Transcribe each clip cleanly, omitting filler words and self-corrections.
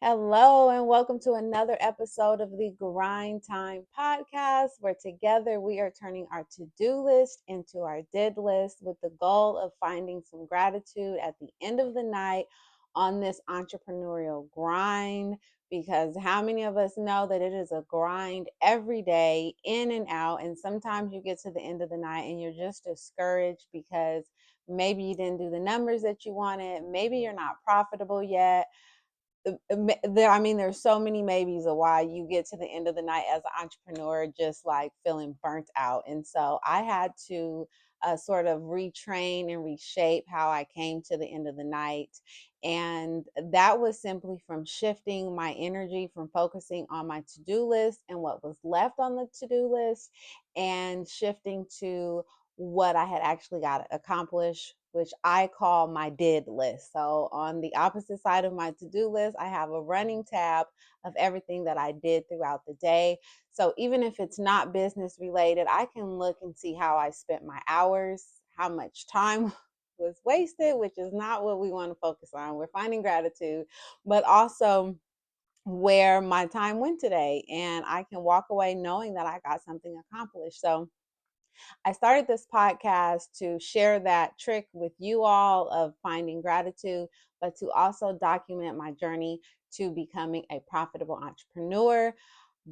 Hello, and welcome to another episode of the Grind Time podcast, where together we are turning our to do list into our did list with the goal of finding some gratitude at the end of the night on this entrepreneurial grind. Because how many of us know that it is a grind every day, in and out? And sometimes you get to the end of the night and you're just discouraged because maybe you didn't do the numbers that you wanted, maybe you're not profitable yet. There's so many maybes of why you get to the end of the night as an entrepreneur just like feeling burnt out. And so I had to sort of retrain and reshape how I came to the end of the night. And that was simply from shifting my energy from focusing on my to-do list and what was left on the to-do list, and shifting to what I had actually got to accomplish, which I call my did list. So on the opposite side of my to-do list, I have a running tab of everything that I did throughout the day. So even if it's not business related, I can look and see how I spent my hours, how much time was wasted, which is not what we want to focus on. We're finding gratitude, but also where my time went today. And I can walk away knowing that I got something accomplished. So I started this podcast to share that trick with you all of finding gratitude, but to also document my journey to becoming a profitable entrepreneur.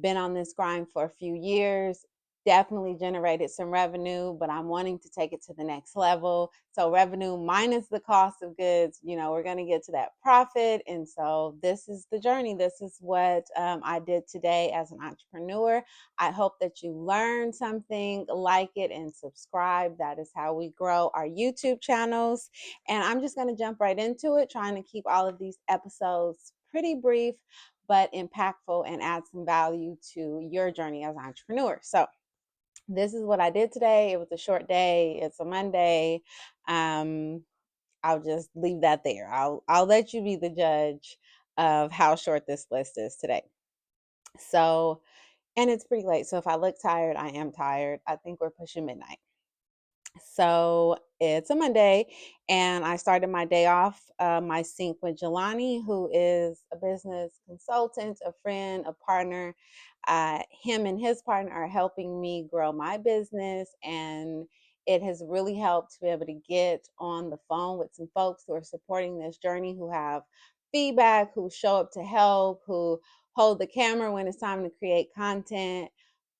Been on this grind for a few years, definitely generated some revenue, but I'm wanting to take it to the next level. So revenue minus the cost of goods, we're going to get to that profit. And so this is the journey. This is what I did today as an entrepreneur. I hope that you learned something, like it, and subscribe. That is how we grow our YouTube channels. And I'm just going to jump right into it, trying to keep all of these episodes pretty brief but impactful and add some value to your journey as an entrepreneur. So this is what I did today. It was a short day. It's a Monday. I'll just leave that there. I'll let you be the judge of how short this list is today. So, and it's pretty late. So if I look tired, I am tired. I think we're pushing midnight. So it's a Monday, and I started my day off. My sync with Jelani, who is a business consultant, a friend, a partner. Him and his partner are helping me grow my business, and it has really helped to be able to get on the phone with some folks who are supporting this journey, who have feedback, who show up to help, who hold the camera when it's time to create content.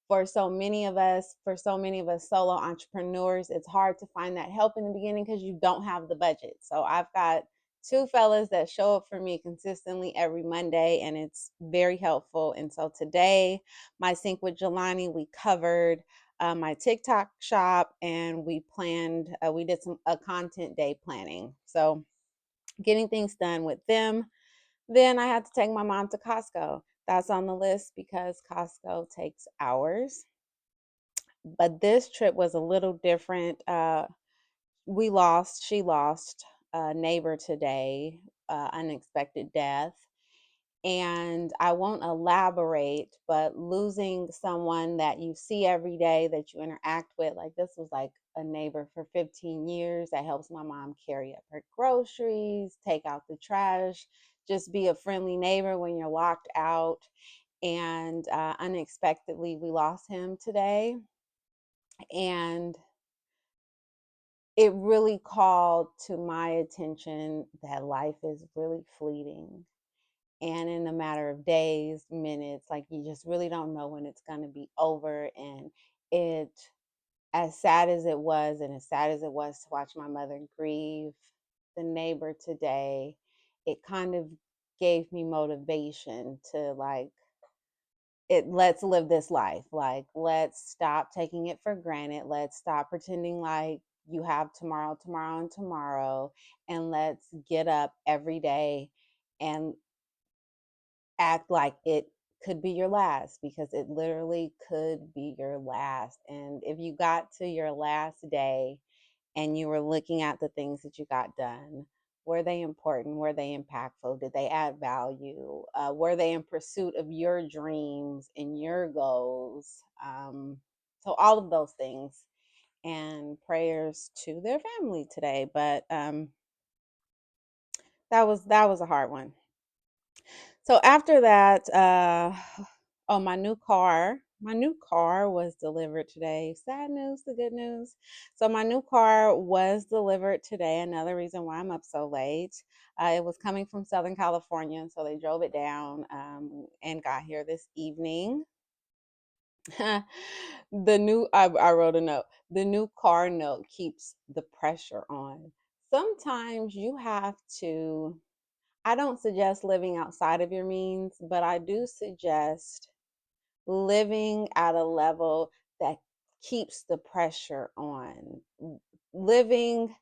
For so many of us solo entrepreneurs, it's hard to find that help in the beginning because you don't have the budget. So I've got two fellas that show up for me consistently every Monday, and it's very helpful. And so today, my sync with Jelani, we covered my TikTok shop, and we did a content day planning. So getting things done with them. Then I had to take my mom to Costco. That's on the list because Costco takes hours. But this trip was a little different. She lost a neighbor today, unexpected death. And I won't elaborate, but losing someone that you see every day, that you interact with, like this was like a neighbor for 15 years that helps my mom carry up her groceries, take out the trash, just be a friendly neighbor when you're locked out. And unexpectedly, we lost him today. And it really called to my attention that life is really fleeting. And in a matter of days, minutes, like you just really don't know when it's going to be over. And it, as sad as it was, and as sad as it was to watch my mother grieve the neighbor today, it kind of gave me motivation to let's live this life. Like, let's stop taking it for granted. Let's stop pretending like you have tomorrow, tomorrow, and tomorrow. And let's get up every day and act like it could be your last, because it literally could be your last. And if you got to your last day and you were looking at the things that you got done, were they important? Were they impactful? Did they add value? Were they in pursuit of your dreams and your goals? So all of those things, and prayers to their family today. But that was a hard one. So after that, oh, my new car was delivered today. Sad news, the good news. So my new car was delivered today. Another reason why I'm up so late. It was coming from Southern California, so they drove it down and got here this evening. I wrote a note. The new car note keeps the pressure on. Sometimes you have to, I don't suggest living outside of your means, but I do suggest living at a level that keeps the pressure on. Living,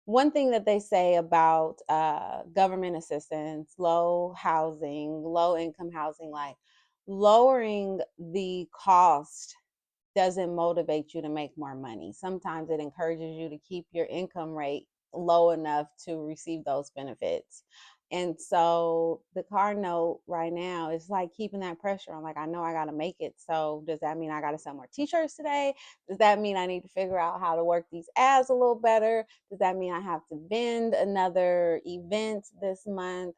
one thing that they say about government assistance, low income housing, like lowering the cost doesn't motivate you to make more money. Sometimes it encourages you to keep your income rate low enough to receive those benefits. And so the car note right now is like keeping that pressure on. Like, I know I got to make it. So does that mean I got to sell more t-shirts today? Does that mean I need to figure out how to work these ads a little better? Does that mean I have to vend another event this month?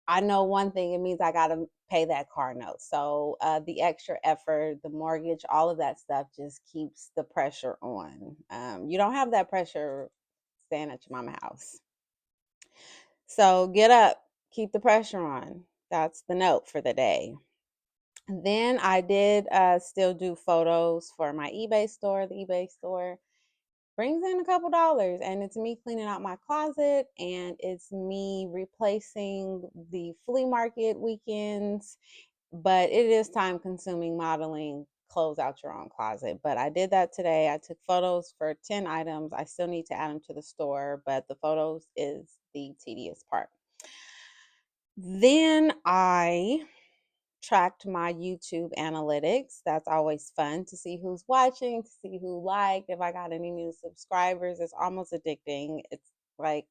I know one thing, it means I got to pay that car note. So the extra effort, the mortgage, all of that stuff just keeps the pressure on. You don't have that pressure staying at your mama house. So get up, keep the pressure on. That's the note for the day. Then I did still do photos for my eBay store. The eBay store brings in a couple dollars, and it's me cleaning out my closet, and it's me replacing the flea market weekends. But it is time consuming modeling close out your own closet. But I did that today. I took photos for 10 items. I still need to add them to the store, but the photos is the tedious part. Then I tracked my YouTube analytics. That's always fun to see who's watching, to see who liked, if I got any new subscribers. It's almost addicting. It's like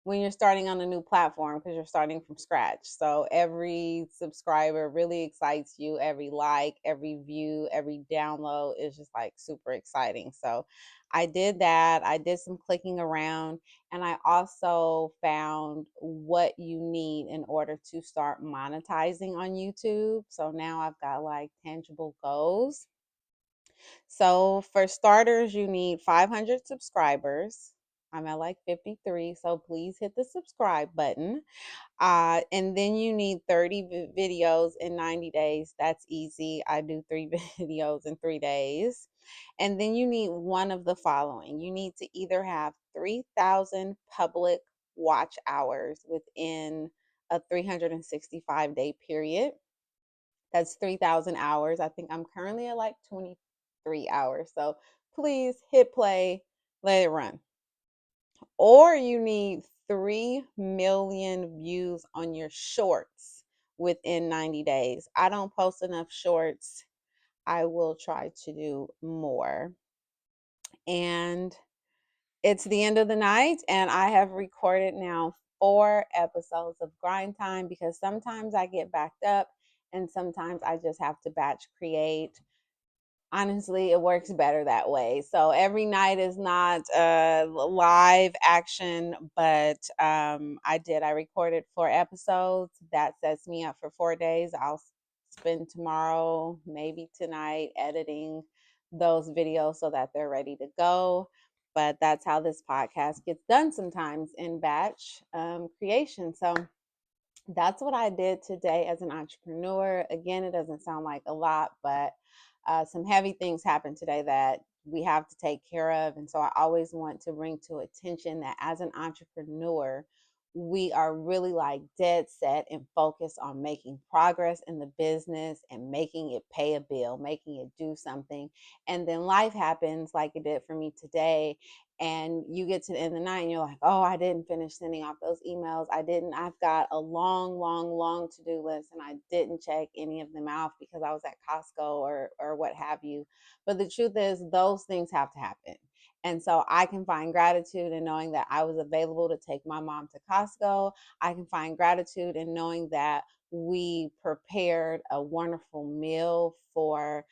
when you're starting on a new platform because you're starting from scratch. So every subscriber really excites you. Every like, every view, every download is just like super exciting. So I did that. I did some clicking around, and I also found what you need in order to start monetizing on YouTube. So now I've got like tangible goals. So for starters, you need 500 subscribers. I'm at like 53, so please hit the subscribe button. And then you need 30 videos in 90 days. That's easy. I do 3 videos in 3 days. And then you need one of the following. You need to either have 3,000 public watch hours within a 365-day period. That's 3,000 hours. I think I'm currently at like 23 hours. So please hit play, let it run. Or you need 3 million views on your shorts within 90 days. I don't post enough shorts. I will try to do more. And it's the end of the night, and I have recorded now 4 episodes of Grind Time because sometimes I get backed up and sometimes I just have to batch create. Honestly, it works better that way. So every night is not live action, but I recorded 4 episodes. That sets me up for 4 days. I'll spend tomorrow, maybe tonight, editing those videos so that they're ready to go. But that's how this podcast gets done sometimes, in batch creation. So that's what I did today as an entrepreneur. Again, it doesn't sound like a lot, but some heavy things happened today that we have to take care of. And so I always want to bring to attention that as an entrepreneur, we are really like dead set and focused on making progress in the business and making it pay a bill, making it do something. And then life happens like it did for me today, and you get to the end of the night and you're like, oh, I didn't finish sending off those emails. I've got a long, long, long to-do list, and I didn't check any of them out because I was at Costco or what have you. But the truth is those things have to happen. And so I can find gratitude in knowing that I was available to take my mom to Costco. I can find gratitude in knowing that we prepared a wonderful meal for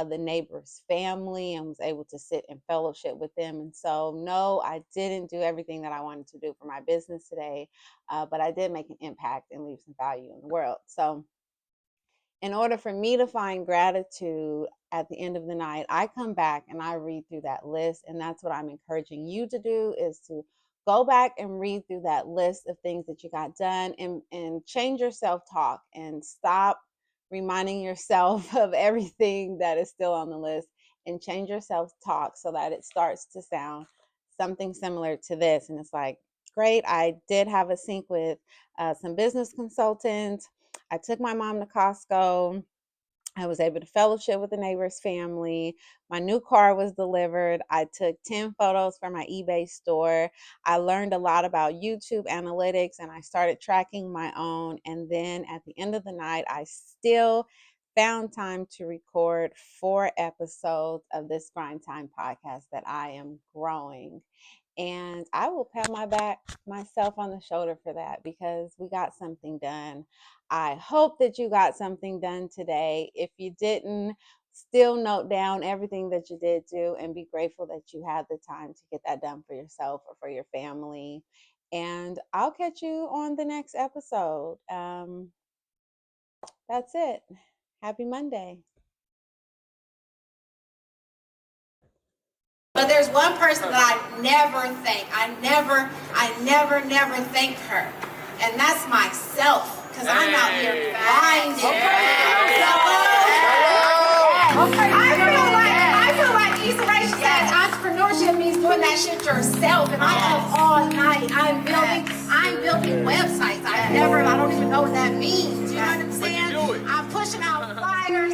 the neighbor's family and was able to sit and fellowship with them. And so, no, I didn't do everything that I wanted to do for my business today, but I did make an impact and leave some value in the world. So, in order for me to find gratitude at the end of the night, I come back and I read through that list. And that's what I'm encouraging you to do, is to go back and read through that list of things that you got done, and change your self-talk and stop reminding yourself of everything that is still on the list, and change your self-talk so that it starts to sound something similar to this. And it's like, great, I did have a sync with some business consultants. I took my mom to Costco. I was able to fellowship with the neighbor's family. My new car was delivered. I took 10 photos for my eBay store. I learned a lot about YouTube analytics and I started tracking my own. And then at the end of the night, I still found time to record 4 episodes of this Grind Time podcast that I am growing. And I will pat myself on the shoulder for that, because we got something done. I hope that you got something done today. If you didn't, still note down everything that you did do and be grateful that you had the time to get that done for yourself or for your family. And I'll catch you on the next episode. That's it. Happy Monday. But there's one person that I never thank. I never thank her. And that's myself. Because I'm out here grinding. I feel like Issa Rae says entrepreneurship means doing that shit yourself. And I am all night. I'm building websites. I don't even know what that means. You know what I'm saying? I'm pushing out flyers.